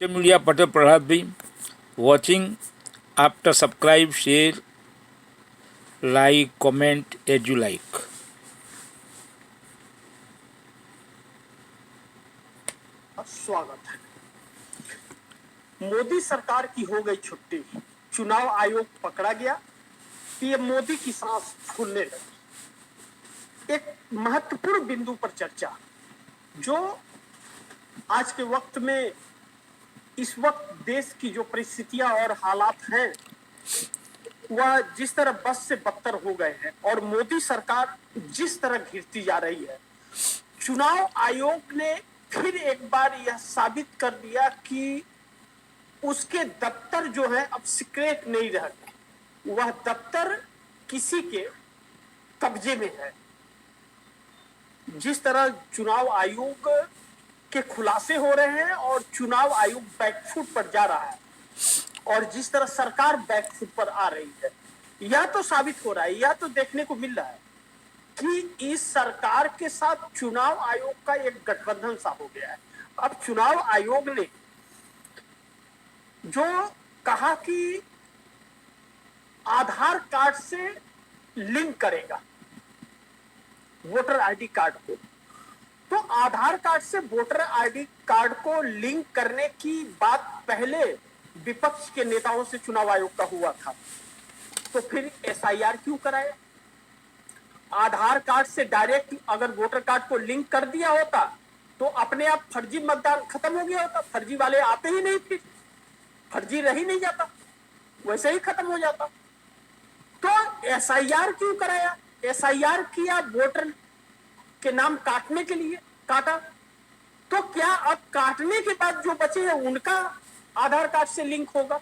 Social media Patel Prahlad bhai watching. After subscribe, share, like, comment as you like. स्वागत है। मोदी सरकार की हो गई छुट्टी, चुनाव आयोग पकड़ा गया, पीएम मोदी की सांस फूलने लगी। एक महत्वपूर्ण बिंदु पर चर्चा, जो आज के वक्त में इस वक्त देश की जो परिस्थितियां और हालात हैं वह जिस तरह बस से बदतर हो गए हैं और मोदी सरकार जिस तरह घिरती जा रही है, चुनाव आयोग ने फिर एक बार यह साबित कर दिया कि उसके दफ्तर जो है अब सीक्रेट नहीं रह गए, वह दफ्तर किसी के कब्जे में है। जिस तरह चुनाव आयोग के खुलासे हो रहे हैं और चुनाव आयोग बैकफुट पर जा रहा है और जिस तरह सरकार बैकफुट पर आ रही है, यह तो साबित हो रहा है, यह तो देखने को मिल रहा है कि इस सरकार के साथ चुनाव आयोग का एक गठबंधन सा हो गया है। अब चुनाव आयोग ने जो कहा कि आधार कार्ड से लिंक करेगा वोटर आईडी कार्ड को, तो आधार कार्ड से वोटर आईडी कार्ड को लिंक करने की बात पहले विपक्ष के नेताओं से चुनाव आयोग का हुआ था, तो फिर एसआईआर क्यों कराया? आधार कार्ड से डायरेक्ट अगर वोटर कार्ड को लिंक कर दिया होता तो अपने आप फर्जी मतदान खत्म हो गया होता, फर्जी वाले आते ही नहीं, फिर फर्जी रह ही नहीं जाता, वैसे ही खत्म हो जाता। तो एसआईआर क्यों कराया? एसआईआर किया वोटर के नाम काटने के लिए, काटा, तो क्या अब काटने के बाद जो बचे हैं उनका आधार कार्ड से लिंक होगा?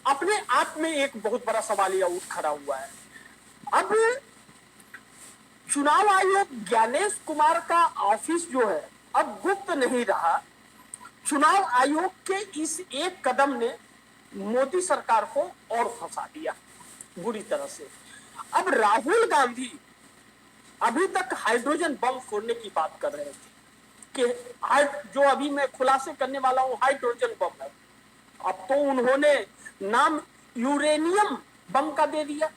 अपने आप में एक बहुत बड़ा सवाल यह उठ खड़ा हुआ है। अब चुनाव आयोग ज्ञानेश कुमार का ऑफिस जो है अब गुप्त नहीं रहा। चुनाव आयोग के इस एक कदम ने मोदी सरकार को और फंसा दिया बुरी तरह से। अब राहुल गांधी अभी तक हाइड्रोजन बम फोड़ने की बात कर रहे थे कि जो अभी मैं खुलासे करने वाला हूं हाइड्रोजन बम है, अब तो उन्होंने नाम यूरेनियम बम का दे दिया।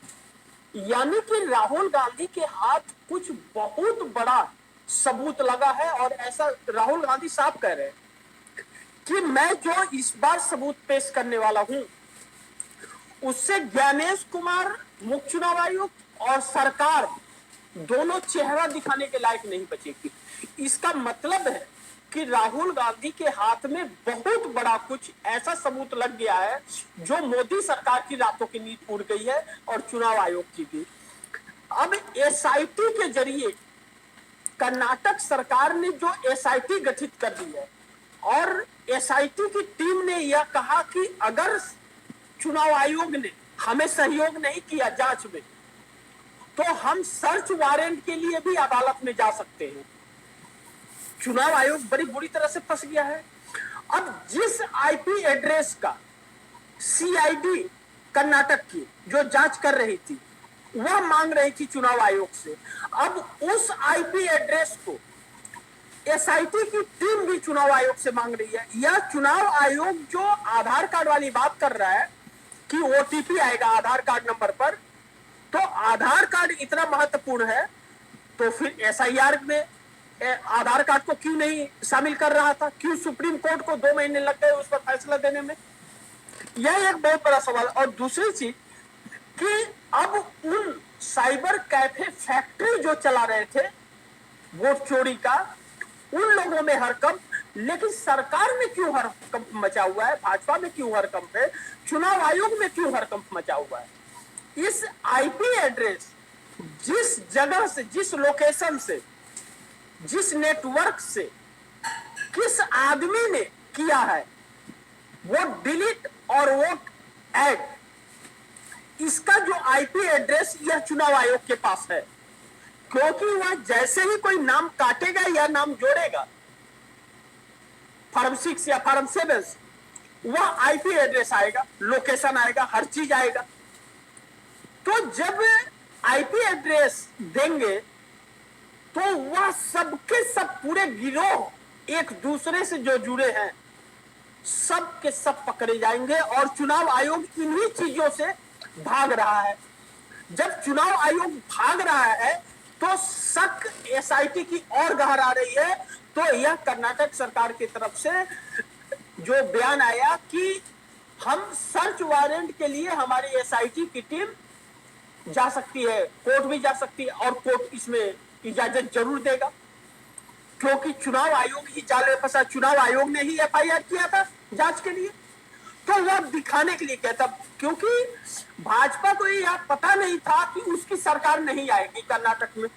यानी कि राहुल गांधी के हाथ कुछ बहुत बड़ा सबूत लगा है और ऐसा राहुल गांधी साफ कह रहे हैं कि मैं जो इस बार सबूत पेश करने वाला हूं उससे ज्ञानेश कुमार, मुख्य चुनाव आयोग और सरकार दोनों चेहरा दिखाने के लायक नहीं बचेगी। इसका मतलब है कि राहुल गांधी के हाथ में बहुत बड़ा कुछ ऐसा सबूत लग गया है जो मोदी सरकार की रातों की नींद उड़ गई है और चुनाव आयोग की भी। अब एसआईटी के जरिए कर्नाटक सरकार ने जो एसआईटी गठित कर दी है और एसआईटी की टीम ने यह कहा कि अगर चुनाव आयोग ने हमें सहयोग नहीं किया जांच में तो हम सर्च वारंट के लिए भी अदालत में जा सकते हैं। चुनाव आयोग बड़ी बुरी तरह से फंस गया है। अब जिस आईपी एड्रेस का सीआईडी कर्नाटक की जो जांच कर रही थी वह मांग रही थी चुनाव आयोग से, अब उस आईपी एड्रेस को एसआईटी की टीम भी चुनाव आयोग से मांग रही है। यह चुनाव आयोग जो आधार कार्ड वाली बात कर रहा है कि ओटीपी आएगा आधार कार्ड नंबर पर, तो आधार कार्ड इतना महत्वपूर्ण है तो फिर एसआईआर में आधार कार्ड को क्यों नहीं शामिल कर रहा था? क्यों सुप्रीम कोर्ट को 2 महीने लग गए उस पर फैसला देने में? यह एक बहुत बड़ा सवाल। और दूसरी चीज कि अब उन साइबर कैफे फैक्ट्री जो चला रहे थे वोट चोरी का, उन लोगों में हड़कंप, लेकिन सरकार में क्यों हड़कंप मचा हुआ है? भाजपा में क्यों हड़कंप है? चुनाव आयोग में क्यों हड़कंप मचा हुआ है? इस आईपी एड्रेस जिस जगह से, जिस लोकेशन से, जिस नेटवर्क से किस आदमी ने किया है वो डिलीट और वोट ऐड, इसका जो आईपी एड्रेस यह चुनाव आयोग के पास है, क्योंकि वह जैसे ही कोई नाम काटेगा या नाम जोड़ेगा फॉर्म 6 या फॉर्म 7 वह आईपी एड्रेस आएगा, लोकेशन आएगा, हर चीज आएगा। तो जब आईपी एड्रेस देंगे तो वह सबके सब पूरे गिरोह एक दूसरे से जो जुड़े हैं सब के सब पकड़े जाएंगे और चुनाव आयोग इन्हीं चीजों से भाग रहा है। जब चुनाव आयोग भाग रहा है तो शक एसआईटी की और गहरा रही है। तो यह कर्नाटक सरकार की तरफ से जो बयान आया कि हम सर्च वारंट के लिए हमारी एसआईटी की टीम जा सकती है, कोर्ट भी जा सकती है और कोर्ट इसमें इजाजत जरूर देगा, क्योंकि चुनाव आयोग ही जाल में फंसा। चुनाव आयोग ने ही एफआईआर किया था जांच के लिए, तो वह दिखाने के लिए कहता, क्योंकि भाजपा को यह पता नहीं था कि उसकी सरकार नहीं आएगी कर्नाटक में,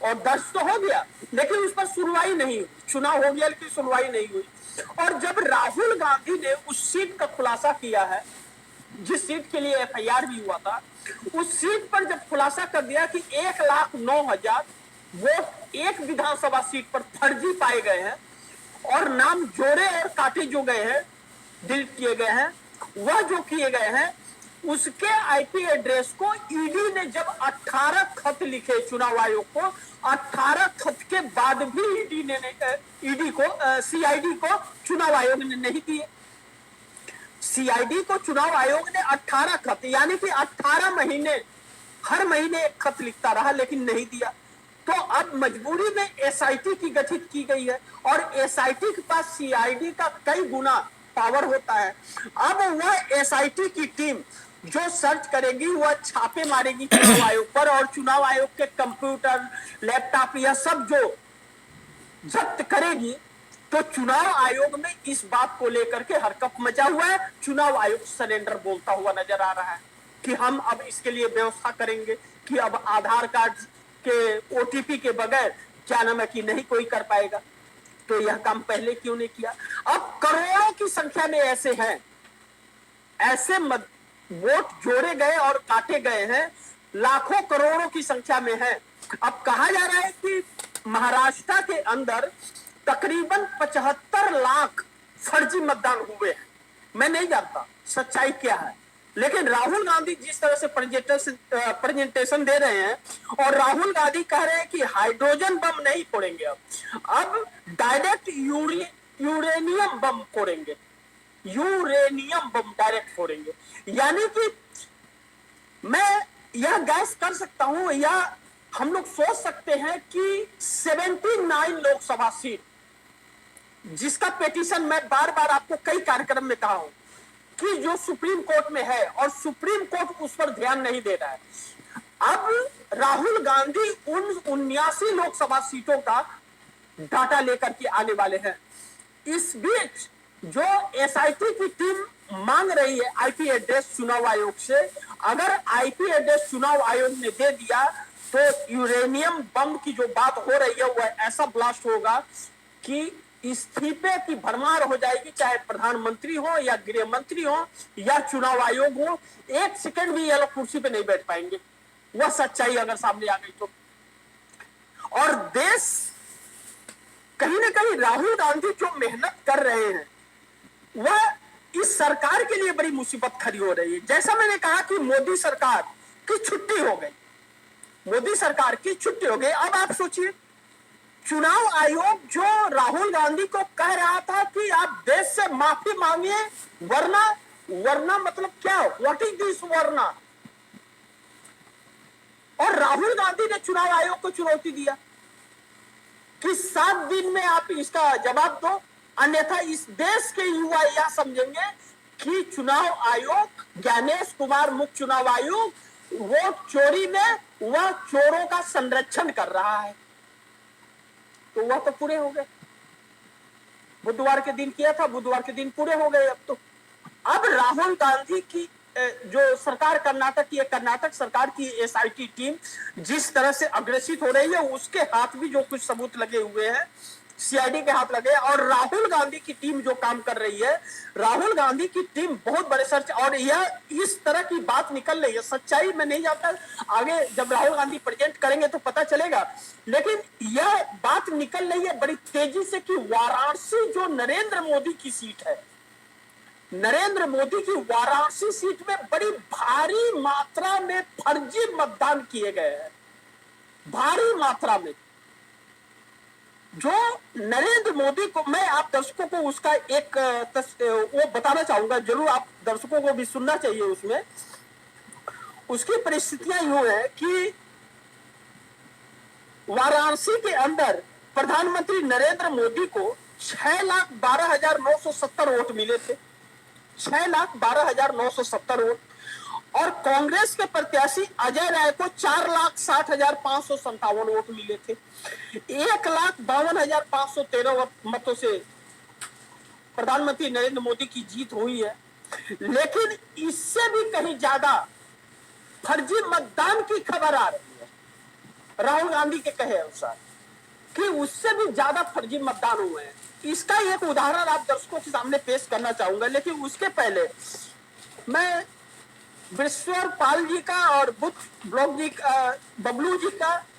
और दर्ज तो हो गया लेकिन उस पर सुनवाई नहीं हुई। चुनाव हो गया लेकिन सुनवाई नहीं हुई। और जब राहुल गांधी ने उस सीट का खुलासा किया है जिस सीट के लिए एफआईआर भी हुआ था, उस सीट पर जब खुलासा कर दिया कि 1,09,000 वोट एक विधानसभा सीट पर फर्जी पाए गए हैं और नाम जोड़े और काटे जो गए हैं, डिलीट किए गए हैं, वह जो किए गए हैं, उसके आईपी एड्रेस को ईडी ने जब 18 खत लिखे चुनाव आयोग को, 18 खत के बाद भी ईडी को सीआईडी को चुनाव आयोग ने नहीं दिए। सीआईडी को चुनाव आयोग ने 18 खत, यानी कि 18 महीने हर महीने एक खत लिखता रहा लेकिन नहीं दिया। तो अब मजबूरी में एसआईटी की गठित की गई है और एसआईटी के पास सीआईडी का कई गुना पावर होता है। अब वह एसआईटी की टीम जो सर्च करेगी, वह छापे मारेगी चुनाव आयोग पर और चुनाव आयोग के कंप्यूटर, लैपटॉप, यह सब जो जब्त करेगी, तो चुनाव आयोग में इस बात को लेकर के हरकत मचा हुआ है। चुनाव आयोग सरेंडर बोलता हुआ नजर आ रहा है कि हम अब इसके लिए व्यवस्था करेंगे कि अब आधार कार्ड के ओटीपी के बगैर क्या नाम है कि नहीं कोई कर पाएगा। तो यह काम पहले क्यों नहीं किया? अब करोड़ों की संख्या में ऐसे हैं, ऐसे वोट जोड़े गए और काटे गए हैं, लाखों करोड़ों की संख्या में है। अब कहा जा रहा है कि महाराष्ट्र के अंदर तकरीबन 75 लाख फर्जी मतदान हुए हैं। मैं नहीं जानता सच्चाई क्या है, लेकिन राहुल गांधी जिस तरह से प्रेजेंटेशन दे रहे हैं और राहुल गांधी कह रहे हैं कि हाइड्रोजन बम नहीं फोड़ेंगे, अब डायरेक्ट यूरेनियम बम फोड़ेंगे, यूरेनियम बम डायरेक्ट फोड़ेंगे। यानी कि मैं यह गैस कर सकता हूं या हम लोग सोच सकते हैं कि 79 लोकसभा सीट, जिसका पेटिशन मैं बार बार आपको कई कार्यक्रम में कहा हूं कि जो सुप्रीम कोर्ट में है और सुप्रीम कोर्ट उस पर ध्यान नहीं दे रहा है। अब राहुल गांधी उन 79 लोकसभा सीटों का डाटा लेकर के आने वाले हैं। इस बीच जो एसआईटी की टीम मांग रही है आईपी एड्रेस चुनाव आयोग से, अगर आईपी एड्रेस चुनाव आयोग ने दे दिया तो यूरेनियम बम की जो बात हो रही है वह ऐसा ब्लास्ट होगा कि इस्तीफे की भरमार हो जाएगी, चाहे प्रधानमंत्री हो या गृह मंत्री हो या चुनाव आयोग हो। एक सेकंड भी ये लोग कुर्सी पे नहीं बैठ पाएंगे, वह सच्चाई अगर सामने आ गई तो। और देश कहीं ना कहीं राहुल गांधी जो मेहनत कर रहे हैं वह इस सरकार के लिए बड़ी मुसीबत खड़ी हो रही है। जैसा मैंने कहा कि मोदी सरकार की छुट्टी हो गई, मोदी सरकार की छुट्टी हो गई। अब आप सोचिए, चुनाव आयोग जो राहुल गांधी को कह रहा था कि आप देश से माफी मांगिए वरना मतलब क्या, व्हाट इज दिस वरना, और राहुल गांधी ने चुनाव आयोग को चुनौती दिया कि 7 दिन में आप इसका जवाब दो, अन्यथा इस देश के युवा यह समझेंगे कि चुनाव आयोग, ज्ञानेश कुमार मुख्य चुनाव आयोग, वोट चोरी में वह चोरों का संरक्षण कर रहा है। तो वह तो पूरे हो गए, बुधवार के दिन किया था, बुधवार के दिन पूरे हो गए। अब राहुल गांधी की जो सरकार कर्नाटक की, कर्नाटक सरकार की एसआईटी टीम जिस तरह से अग्रेसित हो रही है, उसके हाथ भी जो कुछ सबूत लगे हुए हैं, सीआईडी के हाथ लगे, और राहुल गांधी की टीम जो काम कर रही है, राहुल गांधी की टीम बहुत बड़े सर्च, और यह इस तरह की बात निकल रही है। सच्चाई में नहीं जाता, आगे जब राहुल गांधी प्रेजेंट करेंगे तो पता चलेगा, लेकिन यह बात निकल रही है बड़ी तेजी से कि वाराणसी जो नरेंद्र मोदी की सीट है, नरेंद्र मोदी की वाराणसी सीट में बड़ी भारी मात्रा में फर्जी मतदान किए गए हैं, भारी मात्रा में। जो नरेंद्र मोदी को, मैं आप दर्शकों को उसका एक वो बताना चाहूंगा, जरूर आप दर्शकों को भी सुनना चाहिए। उसमें उसकी परिस्थितियां यूं है कि वाराणसी के अंदर प्रधानमंत्री नरेंद्र मोदी को 6,12,970 वोट मिले थे, 6,12,970 वोट। और कांग्रेस के प्रत्याशी अजय राय को 4,60,557 वोट मिले थे। 1,52,513 मतों से प्रधानमंत्री नरेंद्र मोदी की जीत हुई है। लेकिन इससे भी कहीं ज्यादा फर्जी मतदान की खबर आ रही है, राहुल गांधी के कहे अनुसार, कि उससे भी ज्यादा फर्जी मतदान हुए हैं। इसका एक उदाहरण आप दर्शकों के सामने पेश करना चाहूंगा। लेकिन उसके पहले मैं विश्वर पाल जी का और बुद्ध ब्लॉक जी का,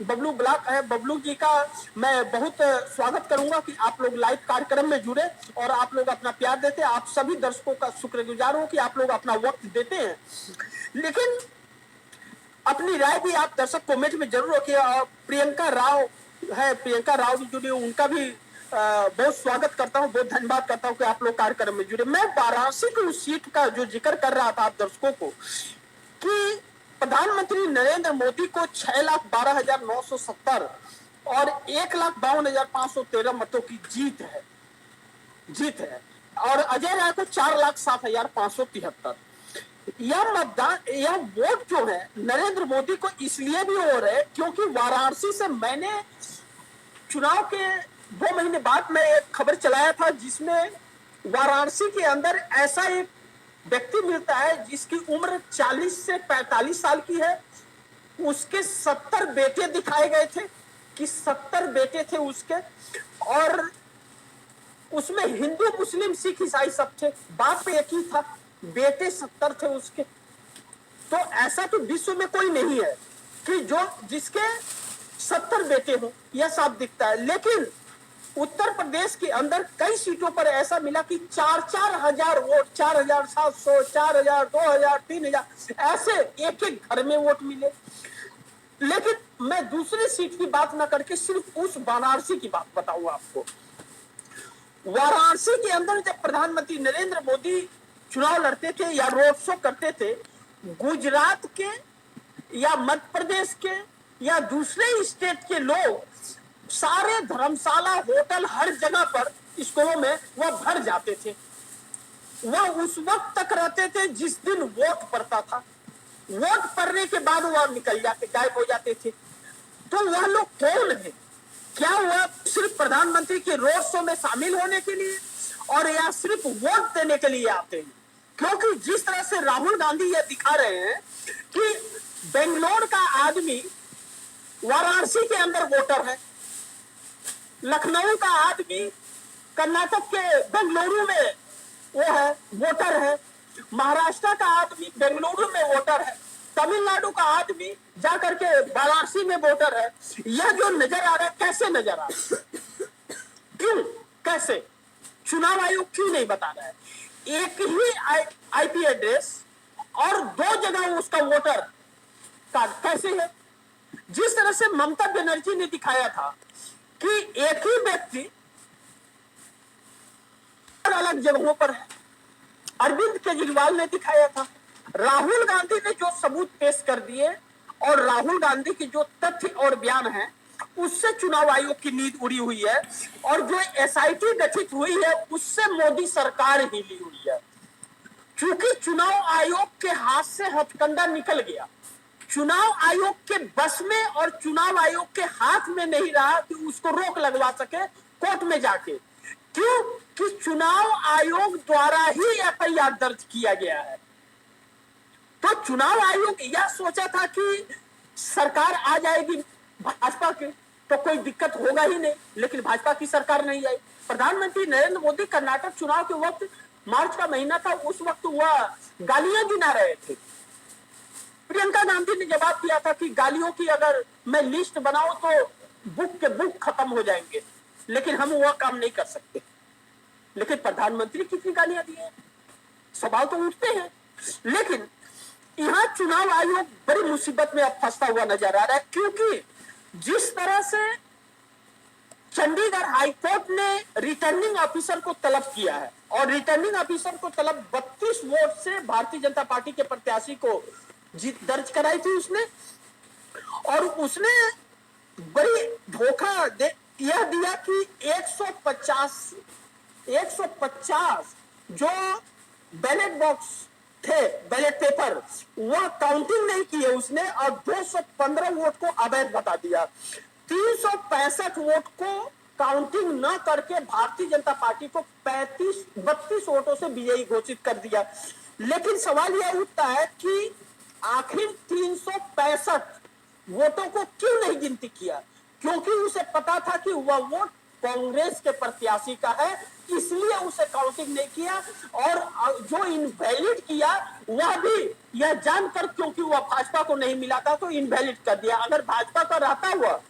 बबलू ब्लॉक है, बबलू जी का मैं बहुत स्वागत करूंगा कि आप लोग लाइव कार्यक्रम में जुड़े और आप लोग अपना प्यार देते हैं। आप सभी दर्शकों का शुक्रगुजार हूं कि आप लोग अपना वक्त देते हैं। लेकिन अपनी राय भी आप दर्शक कमेंट में जरूर रखिए। और प्रियंका राव है, प्रियंका राव जी जुड़े, उनका भी बहुत स्वागत करता हूं, बहुत धन्यवाद करता हूं कि आप लोग कार्यक्रम में जुड़े। मैं वाराणसी की उस सीट का जो जिक्र कर रहा था आप दर्शकों को, कि प्रधानमंत्री नरेंद्र मोदी को 6,12,970 और 1,52,513 मतों की जीत है। और अजय राय को 4,07,573। यह मतदान, यह वोट जो है नरेंद्र मोदी को इसलिए भी हो रहे क्योंकि वाराणसी से मैंने चुनाव के 2 महीने बाद में एक खबर चलाया था, जिसमें वाराणसी के अंदर ऐसा एक व्यक्ति मिलता है जिसकी उम्र 40 से 45 साल की है। उसके 70 बेटे दिखाए गए थे कि 70 बेटे थे उसके, और उसमें हिंदू मुस्लिम सिख ईसाई सब थे। बाप एक ही था, बेटे 70 थे उसके। तो ऐसा तो विश्व में कोई नहीं है कि जिसके 70 बेटे हो, यह साफ दिखता है। लेकिन उत्तर प्रदेश के अंदर कई सीटों पर ऐसा मिला कि 4-4 हजार वोट, 4,700, 4,000, 2,000, 3,000, ऐसे एक एक घर में वोट मिले। लेकिन मैं दूसरी सीट की बात ना करके सिर्फ उस वाराणसी की बात बताऊंगा आपको। वाराणसी के अंदर जब प्रधानमंत्री नरेंद्र मोदी चुनाव लड़ते थे या रोड शो करते थे, गुजरात के या मध्य प्रदेश के या दूसरे स्टेट के लोग सारे धर्मशाला, होटल, हर जगह पर स्कूलों में वह भर जाते थे। वह उस वक्त तक रहते थे जिस दिन वोट पड़ता था। वोट पड़ने के बाद वह निकल जाते, गायब हो जाते थे। तो वह लोग कौन है? क्या वह सिर्फ प्रधानमंत्री के रोड शो में शामिल होने के लिए और या सिर्फ वोट देने के लिए आते हैं? क्योंकि जिस तरह से राहुल गांधी यह दिखा रहे हैं कि बेंगलोर का आदमी वाराणसी के अंदर वोटर है, लखनऊ का आदमी कर्नाटक के बेंगलुरु में वो है, वोटर है, महाराष्ट्र का आदमी बेंगलुरु में वोटर है, तमिलनाडु का आदमी जाकर के वाराणसी में वोटर है। यह जो नजर आ रहा है, कैसे नजर आ रहा है? क्यों, कैसे? चुनाव आयोग क्यों नहीं बता रहा है? एक ही आईपी एड्रेस और 2 जगह उसका वोटर कार्ड कैसे है? जिस तरह से ममता बनर्जी ने दिखाया था कि एक ही व्यक्ति अलग जगहों पर है, अरविंद केजरीवाल ने दिखाया था, राहुल गांधी ने जो सबूत पेश कर दिए और राहुल गांधी की जो तथ्य और बयान है, उससे चुनाव आयोग की नींद उड़ी हुई है। और जो एसआईटी गठित हुई है, उससे मोदी सरकार हिली हुई है। क्योंकि चुनाव आयोग के हाथ से हथकंडा निकल गया, चुनाव आयोग के बस में और चुनाव आयोग के हाथ में नहीं रहा कि उसको रोक लगवा सके कोर्ट में जाके। क्यों? कि चुनाव आयोग द्वारा ही एफआईआर दर्ज किया गया है। तो चुनाव आयोग यह सोचा था कि सरकार आ जाएगी भाजपा की तो कोई दिक्कत होगा ही नहीं, लेकिन भाजपा की सरकार नहीं आई। प्रधानमंत्री नरेंद्र मोदी कर्नाटक चुनाव के वक्त, मार्च का महीना था, उस वक्त वह गालियां गिना रहे थे। प्रियंका गांधी ने जवाब दिया था कि गालियों की अगर मैं लिस्ट बनाऊं तो बुक के बुक खत्म हो जाएंगे, लेकिन हम वह काम नहीं कर सकते। लेकिन प्रधानमंत्री कितनी गालियां दी हैं, सवाल तो उठते हैं। लेकिन यहां चुनाव आयोग बड़ी मुसीबत में अब फंसता हुआ नजर आ रहा है, क्योंकि जिस तरह से चंडीगढ़ हाईकोर्ट ने रिटर्निंग ऑफिसर को तलब किया है और रिटर्निंग ऑफिसर को तलब 32 वोट से भारतीय जनता पार्टी के प्रत्याशी को जीत दर्ज कराई थी उसने। और उसने बड़ी धोखा यह दिया कि 150 जो बैलेट बॉक्स थे, बैलेट पेपर, वह काउंटिंग नहीं किए उसने और 215 वोट को अवैध बता दिया। 365 वोट को काउंटिंग न करके भारतीय जनता पार्टी को 32 वोटों से विजयी घोषित कर दिया। लेकिन सवाल यह उठता है कि आखिर 365 वोटों को क्यों नहीं गिनती किया? क्योंकि उसे पता था कि वह वोट कांग्रेस के प्रत्याशी का है, इसलिए उसे काउंटिंग नहीं किया। और जो इनवैलिड किया वह भी यह जानकर, क्योंकि वह भाजपा को नहीं मिला था तो इनवैलिड कर दिया। अगर भाजपा का रहता हुआ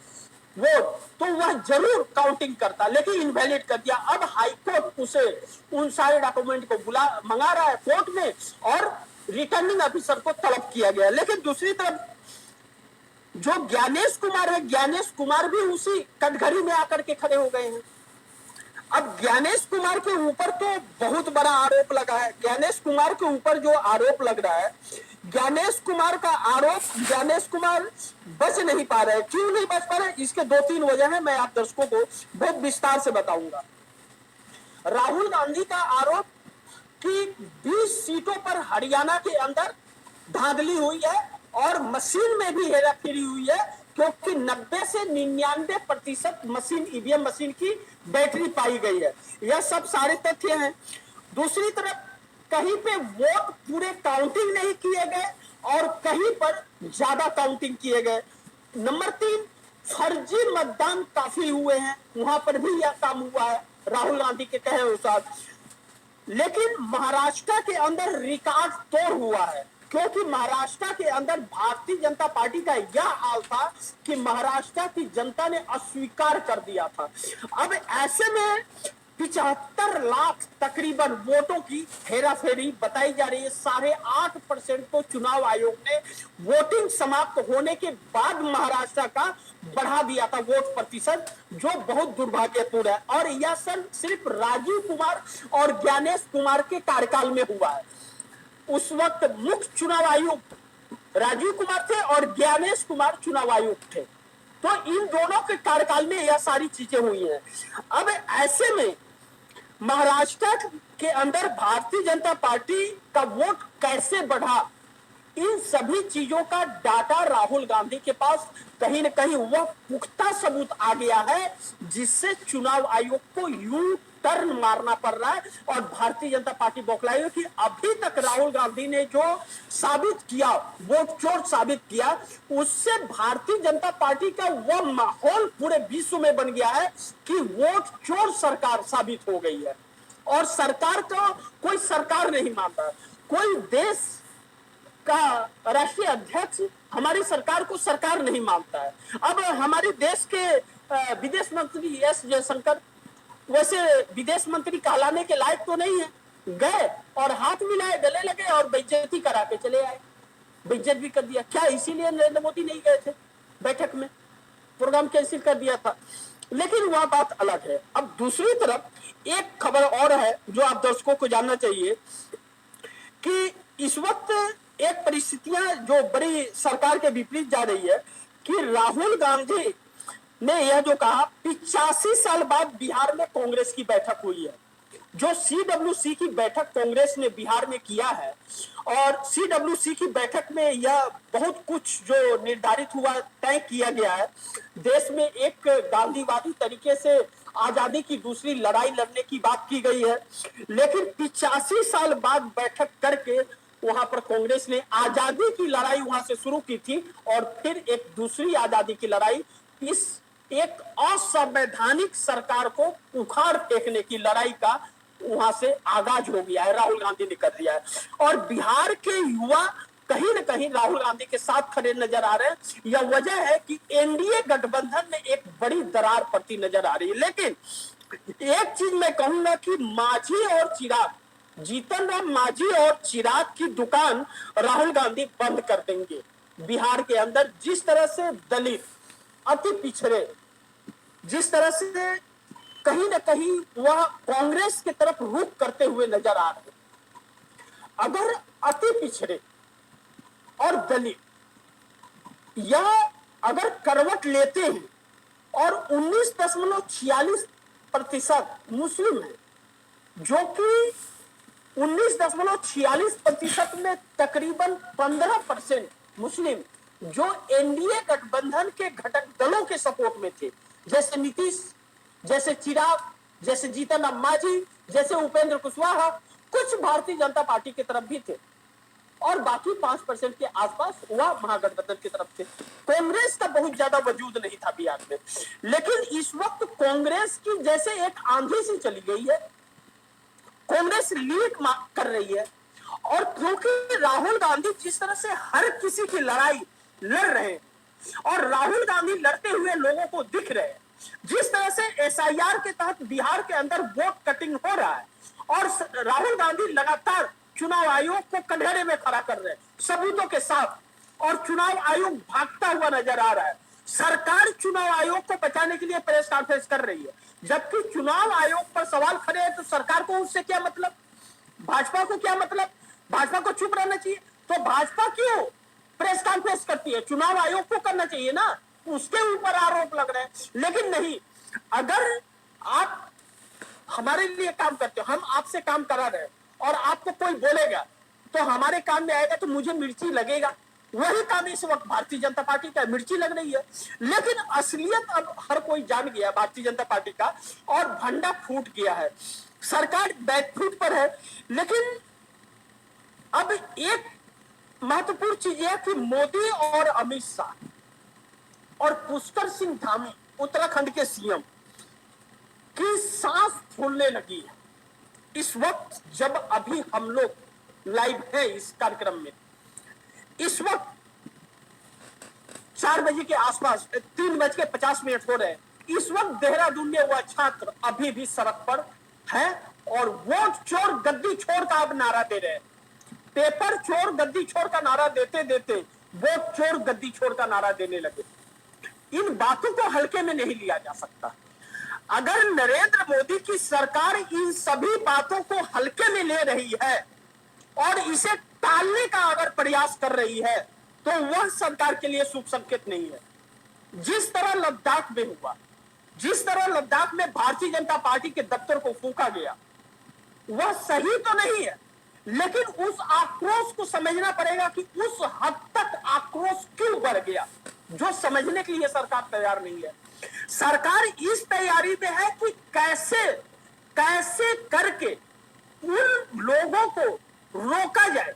वोट तो वह जरूर काउंटिंग करता, लेकिन इनवैलिड कर दिया। अब हाईकोर्ट उसे उन सारे डॉक्यूमेंट को मंगा रहा है कोर्ट में और रिटर्निंग ऑफिसर को तलब किया गया। लेकिन दूसरी तरफ जो ज्ञानेश कुमार है, ज्ञानेश कुमार भी उसी कटघरे में आकर के खड़े हो गए हैं। अब ज्ञानेश कुमार के ऊपर तो बहुत बड़ा आरोप लगा है। ज्ञानेश कुमार के ऊपर जो आरोप लग रहा है, ज्ञानेश कुमार का आरोप, ज्ञानेश कुमार बच नहीं पा रहे। क्यों नहीं बच पा रहे? इसके 2-3 वजह है, मैं आप दर्शकों को बहुत विस्तार से बताऊंगा। राहुल गांधी का आरोप कि 20 सीटों पर हरियाणा के अंदर धांधली हुई है और मशीन में भी हेराफेरी हुई है, क्योंकि 90 से 99% मशीन, ईवीएम मशीन की बैटरी पाई गई है। यह सब सारे तथ्य हैं। दूसरी तरफ कहीं पे वोट पूरे काउंटिंग नहीं किए गए और कहीं पर ज्यादा काउंटिंग किए गए। नंबर 3, फर्जी मतदान काफी हुए हैं, वहां पर भी यह काम हुआ है राहुल गांधी के कहे अनुसार। लेकिन महाराष्ट्र के अंदर रिकॉर्ड तोड़ हुआ है, क्योंकि महाराष्ट्र के अंदर भारतीय जनता पार्टी का यह हाल था कि महाराष्ट्र की जनता ने अस्वीकार कर दिया था। अब ऐसे में 75 लाख तकरीबन वोटों की हेराफेरी बताई जा रही है। 8.5% तो चुनाव आयोग ने वोटिंग समाप्त होने के बाद महाराष्ट्र का बढ़ा दिया था वोट प्रतिशत, जो बहुत दुर्भाग्यपूर्ण है। और यह सिर्फ राजीव कुमार और ज्ञानेश कुमार के कार्यकाल में हुआ है। उस वक्त मुख्य चुनाव आयुक्त राजीव कुमार थे और ज्ञानेश कुमार चुनाव आयुक्त थे, तो इन दोनों के कार्यकाल में यह सारी चीजें हुई हैं। अब ऐसे में महाराष्ट्र के अंदर भारतीय जनता पार्टी का वोट कैसे बढ़ा, इन सभी चीजों का डाटा राहुल गांधी के पास कहीं न कहीं वह पुख्ता सबूत आ गया है, जिससे चुनाव आयोग को यू टर्न मारना पड़ रहा है। और भारतीय जनता पार्टी बौखलाई है कि अभी तक राहुल गांधी ने जो साबित किया, वोट चोर साबित किया, उससे भारतीय जनता पार्टी का वह माहौल पूरे विश्व में बन गया है कि वोट चोर सरकार साबित हो गई है। और सरकार को कोई सरकार नहीं मानता, कोई देश का राष्ट्रीय अध्यक्ष हमारी सरकार को सरकार नहीं मानता है। अब हमारे देश के विदेश मंत्री एस जयशंकर वैसे विदेश मंत्री कहलाने के लायक तो नहीं है, गए और हाथ मिलाए, गले लगे और बेइज्जती करा के चले आए, बेइज्जत भी कर दिया। क्या इसीलिए नरेंद्र मोदी नहीं गए थे बैठक में? प्रोग्राम कैंसिल कर दिया था। लेकिन वह बात अलग है। अब दूसरी तरफ एक खबर और है जो आप दर्शकों को जानना चाहिए कि इस वक्त एक परिस्थितियां जो बड़ी सरकार के विपरीत जा रही है कि राहुल गांधी ने यह जो कहा, 85 साल बाद बिहार में कांग्रेस की बैठक हुई है। जो CWC की बैठक कांग्रेस ने बिहार में किया है, और CWC की बैठक में यह बहुत कुछ जो निर्धारित हुआ, तय किया गया है। देश में एक गांधीवादी तरीके से आजादी की दूसरी लड़ाई लड़ने की बात की गई है। लेकिन 85 साल बाद बैठक करके वहां पर कांग्रेस ने आजादी की लड़ाई वहां से शुरू की थी और फिर एक दूसरी आजादी की लड़ाई, इस एक असंवैधानिक सरकार को उखाड़ फेंकने की लड़ाई का वहां से आगाज हो गया है, राहुल गांधी ने कर दिया है। और बिहार के युवा कहीं न कहीं राहुल गांधी के साथ खड़े नजर आ रहे हैं। यह वजह है कि एनडीए गठबंधन में एक बड़ी दरार पड़ती नजर आ रही है। लेकिन एक चीज मैं कहूंगा कि मांझी और चिराग, जीतन राम मांझी और चिराग की दुकान राहुल गांधी बंद कर देंगे। बिहार के अंदर जिस तरह से दलित, अति पिछड़े जिस तरह से कहीं ना कहीं वह कांग्रेस की तरफ रुख करते हुए नजर आ रहे, अगर अति पिछड़े और दलित या अगर करवट लेते हैं और 19.46% मुस्लिम है, जो कि 19.46% में तकरीबन 15% मुस्लिम जो एनडीए गठबंधन के घटक दलों के सपोर्ट में थे, जैसे नीतीश, जैसे चिराग, जैसे जीतन राम मांझी, जैसे उपेंद्र कुशवाहा, कुछ भारतीय जनता पार्टी की तरफ भी थे और बाकी 5% के आसपास वह महागठबंधन की तरफ थे। कांग्रेस का बहुत ज्यादा वजूद नहीं था बिहार में, लेकिन इस वक्त कांग्रेस की जैसे एक आंधी सी चली गई है, कांग्रेस लीड कर रही है। और क्योंकि राहुल गांधी जिस तरह से हर किसी की लड़ाई लड़ रहे हैं और राहुल गांधी लड़ते हुए लोगों को दिख रहे हैं, जिस तरह से एसआईआर के तहत बिहार के अंदर वोट कटिंग हो रहा है और राहुल गांधी लगातार चुनाव आयोग को कटघरे में खड़ा कर रहे हैं सबूतों के साथ, और चुनाव आयोग भागता हुआ नजर आ रहा है। सरकार चुनाव आयोग को बचाने के लिए प्रेस कॉन्फ्रेंस कर रही है, जबकि चुनाव आयोग पर सवाल खड़े हैं तो सरकार को उससे क्या मतलब, भाजपा को क्या मतलब, भाजपा को चुप रहना चाहिए। तो भाजपा क्यों प्रेस कॉन्फ्रेंस करती है? चुनाव आयोग को करना चाहिए ना, उसके ऊपर आरोप लग रहे हैं। लेकिन नहीं, अगर आप हमारे लिए काम करते हो, हम आपसे काम करा रहे हैं और आपको कोई बोलेगा तो हमारे काम में आएगा तो मुझे मिर्ची लगेगा, वही काम इस वक्त भारतीय जनता पार्टी का मिर्ची लग रही है। लेकिन असलियत अब हर कोई जान गया भारतीय जनता पार्टी का और भंडा फूट गया है, सरकार बैकफुट पर है। लेकिन अब एक महत्वपूर्ण चीज है कि मोदी और अमित शाह और पुष्कर सिंह धामी उत्तराखंड के सीएम की सांस फूलने लगी है इस वक्त, जब अभी हम लोग लाइव है इस कार्यक्रम में। इस वक्त 4 बजे के आसपास 3:50 हो रहे हैं। इस वक्त देहरादून में वह छात्र अभी भी सड़क पर है और वोट चोर गद्दी छोड़ का अब नारा दे रहे हैं। पेपर चोर गद्दी छोड़ का नारा देते देते वोट चोर गद्दी छोड़ का नारा देने लगे। इन बातों को हल्के में नहीं लिया जा सकता। अगर नरेंद्र मोदी की सरकार इन सभी बातों को हल्के में ले रही है और इसे टालने का अगर प्रयास कर रही है तो वह सरकार के लिए शुभ संकेत नहीं है। जिस तरह लद्दाख में हुआ, जिस तरह लद्दाख में भारतीय जनता पार्टी के दफ्तर को फूंका गया, वह सही तो नहीं है, लेकिन उस आक्रोश को समझना पड़ेगा कि उस हद तक आक्रोश क्यों बढ़ गया, जो समझने के लिए सरकार तैयार नहीं है। सरकार इस तैयारी में है कि कैसे कैसे करके उन लोगों को रोका जाए,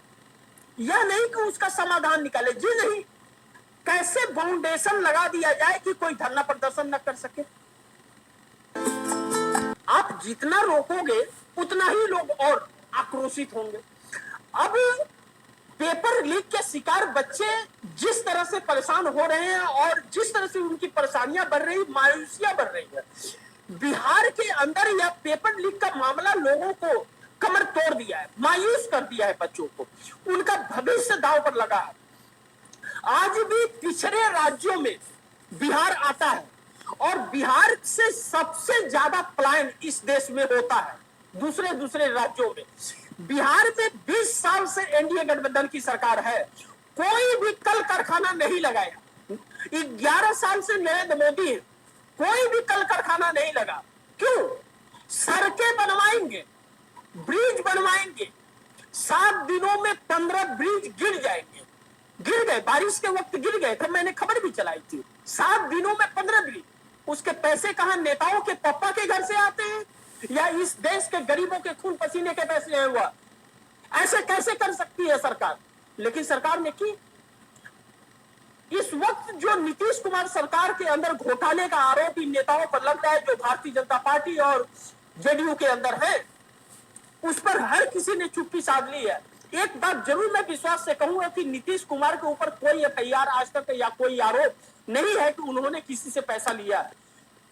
यह नहीं कि उसका समाधान निकाले, जी नहीं, कैसे फाउंडेशन लगा दिया जाए कि कोई धरना प्रदर्शन न कर सके। आप जितना रोकोगे उतना ही लोग और आक्रोशित होंगे। अब पेपर लीक के शिकार बच्चे जिस तरह से परेशान हो रहे हैं और जिस तरह से उनकी परेशानियां बढ़ रही, मायूसियां बढ़ रही है, बिहार के अंदर यह पेपर लीक का मामला लोगों को कमर तोड़ दिया है, मायूस कर दिया है, बच्चों को उनका भविष्य दांव पर लगा है। आज भी पिछड़े राज्यों में बिहार आता है और बिहार से सबसे ज्यादा पलायन इस देश में होता है दूसरे राज्यों में। बिहार में 20 साल से एनडीए गठबंधन की सरकार है, कोई भी कल कारखाना नहीं लगाया। 11 साल से नरेंद्र मोदी है, कोई भी कल कारखाना नहीं लगा। क्यों? सड़कें बनवाएंगे, ब्रिज बनवाएंगे, 7 दिनों में 15 ब्रिज गिर जाएंगे। गिर गए, बारिश के वक्त गिर गए थे, मैंने खबर भी चलाई थी। 7 दिनों में 15 ब्रिज। उसके पैसे कहां? नेताओं के पापा के घर से आते हैं या इस देश के गरीबों के खून पसीने के पैसे है? हुआ ऐसे कैसे कर सकती है सरकार? लेकिन सरकार ने की। इस वक्त जो नीतीश कुमार सरकार के अंदर घोटाले का आरोप इन नेताओं पर लगता है, जो भारतीय जनता पार्टी और जेडीयू के अंदर है, उस पर हर किसी ने चुप्पी साध ली है। एक बात जरूर मैं विश्वास से कहूंगा कि नीतीश कुमार के ऊपर कोई एफआईआर आज तक या कोई आरोप नहीं है कि उन्होंने किसी से पैसा लिया है।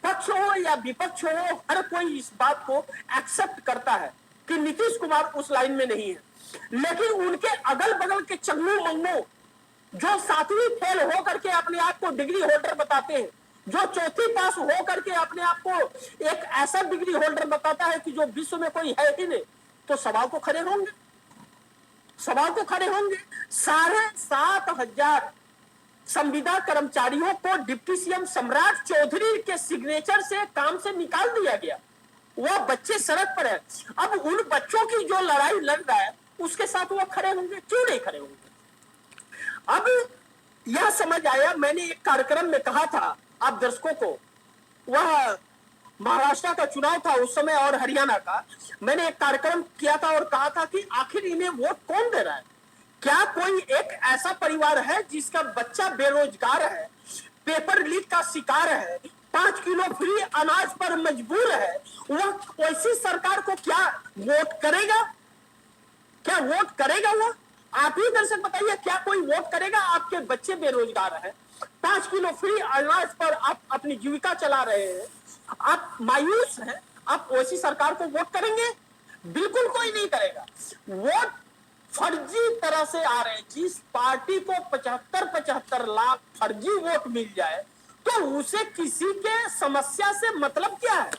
पक्ष हो या विपक्ष हो, हर कोई इस बात को एक्सेप्ट करता है कि नीतीश कुमार उस लाइन में नहीं है। लेकिन उनके अगल बगल के चंगू मंगू जो 7वीं फेल हो करके अपने आप को डिग्री होल्डर बताते हैं, जो चौथी पास हो करके अपने आप को एक ऐसा डिग्री होल्डर बताता है कि जो विश्व में कोई है ही नहीं, तो सवाल तो खड़े होंगे, सवाल तो खड़े होंगे। 7,500 संविदा कर्मचारियों को डिप्टी सीएम सम्राट चौधरी के सिग्नेचर से काम से निकाल दिया गया। वह बच्चे सड़क पर है। अब उन बच्चों की जो लड़ाई लड़ रहा है उसके साथ वो खड़े होंगे, क्यों नहीं खड़े होंगे? अब यह समझ आया, मैंने एक कार्यक्रम में कहा था आप दर्शकों को, वह महाराष्ट्र का चुनाव था उस समय और हरियाणा का, मैंने एक कार्यक्रम किया था और कहा था कि आखिर इन्हें वोट कौन दे रहा है? क्या कोई एक ऐसा परिवार है जिसका बच्चा बेरोजगार है, पेपर लीक का शिकार है, 5 किलो फ्री अनाज पर मजबूर है, वह वैसी सरकार को क्या वोट करेगा? क्या वोट करेगा वो? आप ही दर्शक बताइए, क्या कोई वोट करेगा? आपके बच्चे बेरोजगार हैं, 5 किलो फ्री अनाज पर आप अपनी जीविका चला रहे हैं, आप मायूस हैं, आप वैसी सरकार को वोट करेंगे? बिल्कुल कोई नहीं करेगा। वोट फर्जी तरह से आ रहे हैं। जिस पार्टी को 75-75 लाख फर्जी वोट मिल जाए तो उसे किसी के समस्या से मतलब क्या है?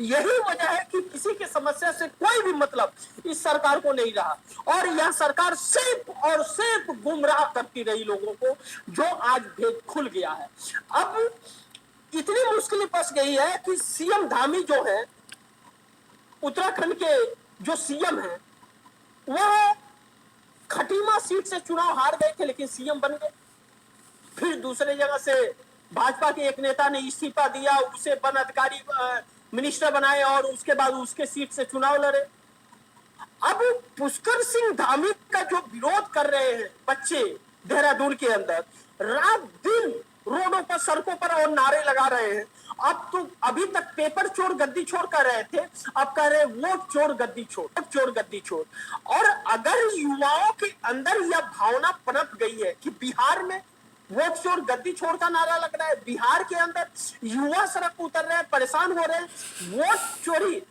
यही वजह है कि किसी के समस्या से कोई भी मतलब इस सरकार को नहीं रहा और यह सरकार सिर्फ और सिर्फ गुमराह करती रही लोगों को, जो आज भेद खुल गया है। अब इतनी मुश्किल फंस गई है कि सीएम धामी जो है, उत्तराखंड के जो सीएम है, वह खटीमा सीट से चुनाव हार गए थे लेकिन सीएम बन गए। फिर दूसरे जगह से भाजपा के एक नेता ने इस्तीफा दिया, उसे वन अधिकारी मिनिस्टर बनाए और उसके बाद उसके सीट से चुनाव लड़े। अब पुष्कर सिंह धामी का जो विरोध कर रहे हैं बच्चे देहरादून के अंदर, रात दिन रोडों पर, सड़कों पर और नारे लगा रहे हैं। अब तो अभी तक पेपर चोर गद्दी छोड़ कर रहे थे, अब कह रहे वोट चोर गद्दी छोड़, वोट चोर गद्दी छोड़। और अगर युवाओं के अंदर यह भावना पनप गई है कि बिहार में वोट चोर गद्दी छोड़ का नारा लग रहा है, बिहार के अंदर युवा सड़क उतर रहे हैं, परेशान हो रहे हैं, वोट चोरी,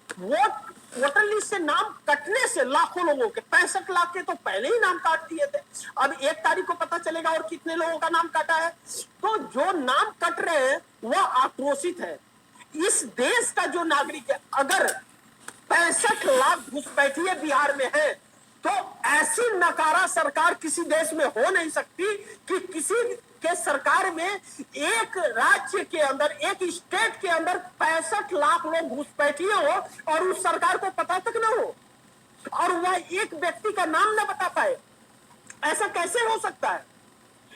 वोटर लिस्ट से नाम कटने से लाखों लोगों के, 65 लाख के तो पहले ही नाम काट दिए थे, अब 1 तारीख को पता चलेगा और कितने लोगों का नाम काटा है। तो जो नाम कट रहे हैं वह आक्रोशित है। इस देश का जो नागरिक है, अगर 65 लाख घुसपैठिए बिहार में है तो ऐसी नकारा सरकार किसी देश में हो नहीं सकती कि किसी के सरकार में एक राज्य के अंदर, एक स्टेट के अंदर 65 लाख लोग घुसपैठिए हो और उस सरकार को पता तक ना हो और वह एक व्यक्ति का नाम ना बता पाए। ऐसा कैसे हो सकता है?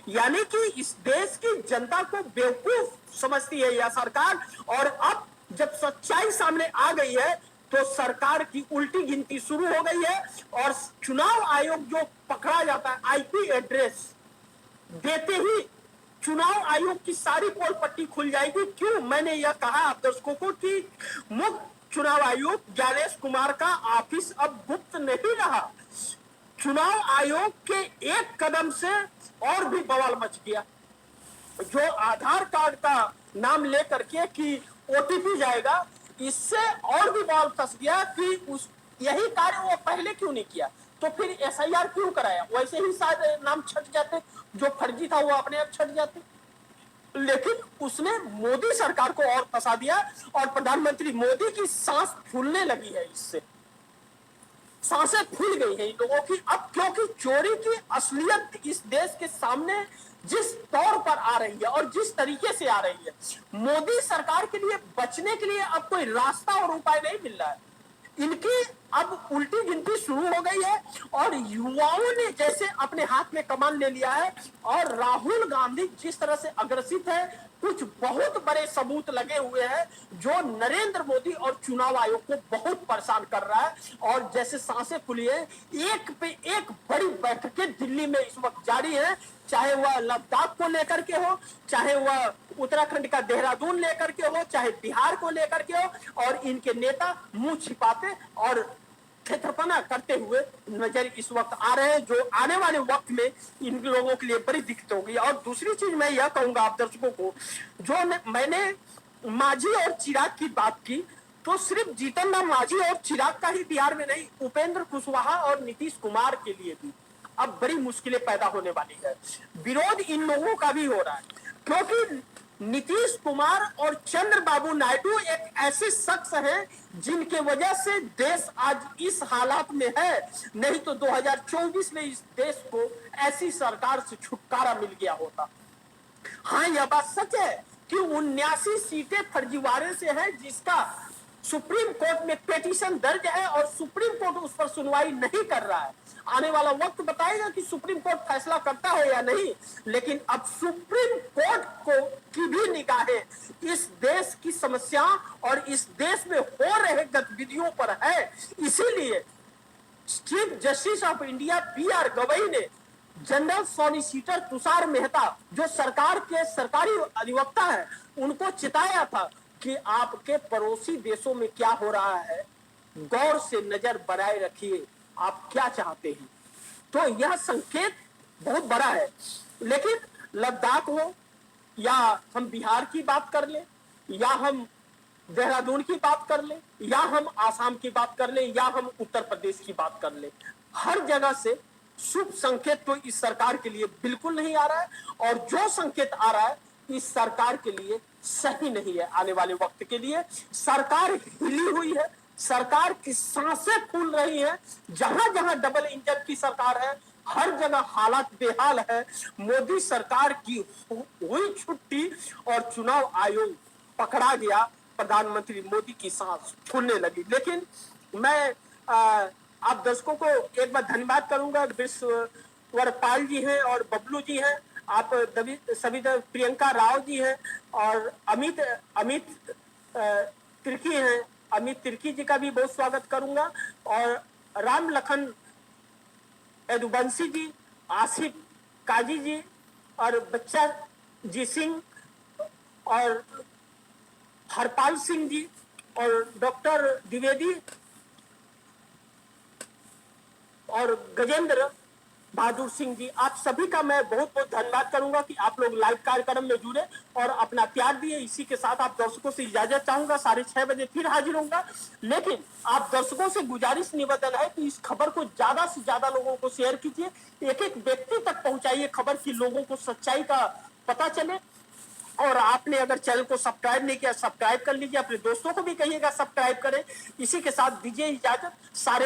यानी कि इस देश की जनता को बेवकूफ समझती है यह सरकार। और अब जब सच्चाई सामने आ गई है तो सरकार की उल्टी गिनती शुरू हो गई है और चुनाव आयोग जो पकड़ा जाता है आईपी एड्रेस देते ही चुनाव आयोग की सारी पोल पट्टी खुल जाएगी। क्यों मैंने यह कहा आप दर्शकों को कि मुख्य चुनाव आयुक्त ज्ञानेश कुमार का ऑफिस अब गुप्त नहीं रहा। चुनाव आयोग के एक कदम से और भी बवाल मच गया। जो आधार कार्ड का नाम लेकर के कि ओटीपी जाएगा, इससे और भी बवाल फंस गया कि उस यही कार्य वो पहले क्यों नहीं किया, तो फिर एसआईआर क्यों कराया? वैसे ही शायद नाम छट जाते, जो फर्जी था वो अपने आप छट जाते। लेकिन उसने मोदी सरकार को और फंसा दिया और प्रधानमंत्री मोदी की सांस फूलने लगी है, इससे सांसें फूल गई है इन लोगों की। अब क्योंकि चोरी की असलियत इस देश के सामने जिस तौर पर आ रही है और जिस तरीके से आ रही है, मोदी सरकार के लिए बचने के लिए अब कोई रास्ता और उपाय नहीं मिल रहा है। इनकी अब उल्टी गिनती शुरू हो गई है और युवाओं ने जैसे अपने हाथ में कमान ले लिया है। और राहुल गांधी जिस तरह से अग्रसित है, कुछ बहुत बड़े सबूत लगे हुए हैं जो नरेंद्र मोदी और चुनाव आयोग को बहुत परेशान कर रहा है। और जैसे सांसें खुली है, एक पे एक बड़ी बैठकें दिल्ली में इस वक्त जारी है, चाहे वह लद्दाख को लेकर के हो, चाहे वह उत्तराखंड का देहरादून लेकर के हो, चाहे बिहार को लेकर के हो। और इनके नेता मुंह छिपाते और क्षेत्रपना करते हुए नजर इस वक्त आ रहे हैं, जो आने वाले वक्त में इन लोगों के लिए बड़ी दिक्कत होगी। और दूसरी चीज मैं यह कहूंगा आप दर्शकों को, जो मैंने मांझी और चिराग की बात की, तो सिर्फ जीतन राम मांझी और चिराग का ही बिहार में नहीं, उपेंद्र कुशवाहा और नीतीश कुमार के लिए भी अब बड़ी मुश्किलें पैदा होने वाली है। विरोध इन लोगों का भी हो रहा है क्योंकि नीतीश कुमार और चंद्रबाबू नायडू एक ऐसे शख्स हैं जिनके वजह से देश आज इस हालात में है, नहीं तो 2024 में इस देश को ऐसी सरकार से छुटकारा मिल गया होता। हाँ, यह बात सच है कि 79 सीटें फर्जीवाड़े से है, जिसका सुप्रीम कोर्ट में पिटीशन दर्ज है और सुप्रीम कोर्ट उस पर सुनवाई नहीं कर रहा है। आने वाला वक्त बताएगा कि सुप्रीम कोर्ट फैसला करता है या नहीं, लेकिन अब सुप्रीम कोर्ट को की भी निगाहें इस देश की समस्या और इस देश में हो रहे गतिविधियों पर है। इसीलिए chief justice of India BR. Gavai ने जनरल सॉलिसिटर तुषार मेहता, जो सरकार के सरकारी अधिवक्ता है, उनको चिताया था कि आपके पड़ोसी देशों में क्या हो रहा है, गौर से नजर बनाए रखिए, आप क्या चाहते हैं। तो यह संकेत बहुत बड़ा है। लेकिन लद्दाख हो या हम बिहार की बात कर ले, या हम देहरादून की बात कर ले, या हम आसाम की बात कर ले, या हम उत्तर प्रदेश की बात कर ले, हर जगह से शुभ संकेत तो इस सरकार के लिए बिल्कुल नहीं आ रहा है, और जो संकेत आ रहा है इस सरकार के लिए सही नहीं है। आने वाले वक्त के लिए सरकार हिली हुई है, सरकार की सांसें फूल रही हैं। जहां जहां डबल इंजन की सरकार है, हर जगह हालात बेहाल है। मोदी सरकार की हुई छुट्टी और चुनाव आयोग पकड़ा गया, प्रधानमंत्री मोदी की सांस फूलने लगी। लेकिन मैं आप दर्शकों को एक बार धन्यवाद करूंगा। विश्ववर पाल जी हैं और बबलू जी हैं, आप सभी प्रियंका राव जी हैं और अमित तिर्की हैं। अमित तिर्की जी का भी बहुत स्वागत करूंगा, और राम लखन यदुवंशी जी, आसिफ काजी जी और बच्चा जी सिंह और हरपाल सिंह जी और डॉक्टर द्विवेदी और गजेंद्र बहादुर सिंह जी, आप सभी का मैं बहुत बहुत धन्यवाद करूंगा कि आप लोग लाइव कार्यक्रम में जुड़े और अपना प्यार दिए। इसी के साथ आप दर्शकों से इजाजत चाहूंगा, 6:30 बजे फिर हाजिर होऊंगा। लेकिन आप दर्शकों से गुजारिश निवेदन है कि इस खबर को ज्यादा से ज्यादा लोगों को शेयर कीजिए, एक एक व्यक्ति तक पहुंचाइए खबर की, लोगों को सच्चाई का पता चले। और आपने अगर चैनल को सब्सक्राइब नहीं किया, सब्सक्राइब कर लीजिए, अपने दोस्तों को भी कहिएगा सब्सक्राइब करें। इसी के साथ दीजिए इजाजत। सारे